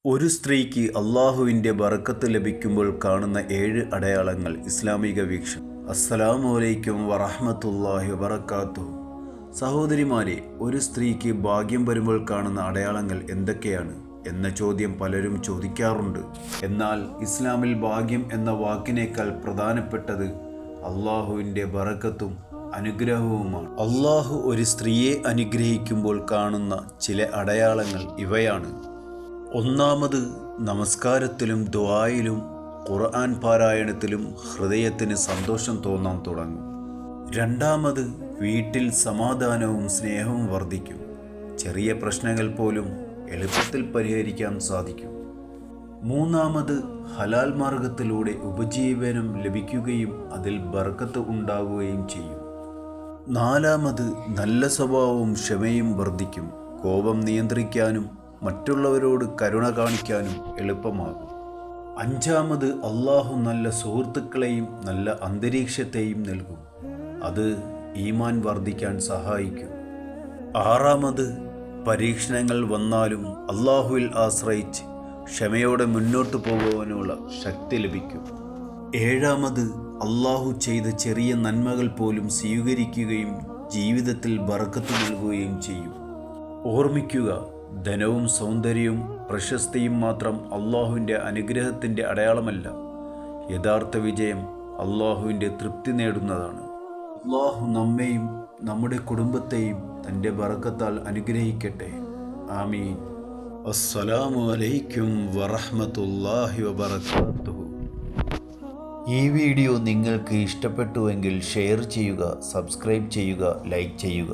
ഒരു സ്ത്രീക്ക് അള്ളാഹുവിൻ്റെ ബറക്കത്ത് ലഭിക്കുമ്പോൾ കാണുന്ന 7 അടയാളങ്ങൾ. ഇസ്ലാമിക വീക്ഷണം. അസ്സലാമു അലൈക്കും വറഹ്മത്തുള്ളാഹി വബറകാതുഹു. സഹോദരിമാരെ, ഒരു സ്ത്രീക്ക് ഭാഗ്യം വരുമ്പോൾ കാണുന്ന അടയാളങ്ങൾ എന്തൊക്കെയാണ് എന്ന ചോദ്യം പലരും ചോദിക്കാറുണ്ട്. എന്നാൽ ഇസ്ലാമിൽ ഭാഗ്യം എന്ന വാക്കിനേക്കാൾ പ്രധാനപ്പെട്ടത് അള്ളാഹുവിൻ്റെ ബറക്കത്തും അനുഗ്രഹവുമാണ്. അള്ളാഹു ഒരു സ്ത്രീയെ അനുഗ്രഹിക്കുമ്പോൾ കാണുന്ന ചില അടയാളങ്ങൾ ഇവയാണ്. ഒന്നാമത്, നമസ്കാരത്തിലും ദുആയിലും ഖുർആൻ പാരായണത്തിലും ഹൃദയത്തിന് സന്തോഷം തോന്നാൻ തുടങ്ങും. രണ്ടാമത്, വീട്ടിൽ സമാധാനവും സ്നേഹവും വർദ്ധിക്കും. ചെറിയ പ്രശ്നങ്ങൾ പോലും എളുപ്പത്തിൽ പരിഹരിക്കാൻ സാധിക്കും. മൂന്നാമത്, ഹലാൽ മാർഗത്തിലൂടെ ഉപജീവനം ലഭിക്കുകയും അതിൽ ബർക്കത്ത് ഉണ്ടാകുകയും ചെയ്യും. നാലാമത്, നല്ല സ്വഭാവവും ക്ഷമയും വർദ്ധിക്കും. കോപം നിയന്ത്രിക്കാനും മറ്റുള്ളവരോട് കരുണ കാണിക്കാനും എളുപ്പമാകും. അഞ്ചാമത്, അള്ളാഹു നല്ല സുഹൃത്തുക്കളെയും നല്ല അന്തരീക്ഷത്തെയും നൽകും. അത് ഈമാൻ വർദ്ധിക്കാൻ സഹായിക്കും. ആറാമത്, പരീക്ഷണങ്ങൾ വന്നാലും അള്ളാഹുവിൽ ആശ്രയിച്ച് ക്ഷമയോടെ മുന്നോട്ട് പോകുവാനുള്ള ശക്തി ലഭിക്കും. ഏഴാമത്, അള്ളാഹു ചെയ്ത ചെറിയ നന്മകൾ പോലും സ്വീകരിക്കുകയും ജീവിതത്തിൽ ബറക്കത്ത് നൽകുകയും ചെയ്യും. ഓർമ്മിക്കുക, ധനവും സൗന്ദര്യവും പ്രശസ്തിയും മാത്രം അള്ളാഹുവിൻ്റെ അനുഗ്രഹത്തിൻ്റെ അടയാളമല്ല. യഥാർത്ഥ വിജയം അള്ളാഹുവിൻ്റെ തൃപ്തി നേടുന്നതാണ്. അള്ളാഹു നമ്മെയും നമ്മുടെ കുടുംബത്തെയും തൻ്റെ ബറക്കത്താൽ അനുഗ്രഹിക്കട്ടെ. ആമീൻ. അസ്സലാമു അലൈക്കും വറഹ്മത്തുള്ളാഹി വബറകാതുഹു. ഈ വീഡിയോ നിങ്ങൾക്ക് ഇഷ്ടപ്പെട്ടുവെങ്കിൽ ഷെയർ ചെയ്യുക, സബ്സ്ക്രൈബ് ചെയ്യുക, ലൈക്ക് ചെയ്യുക.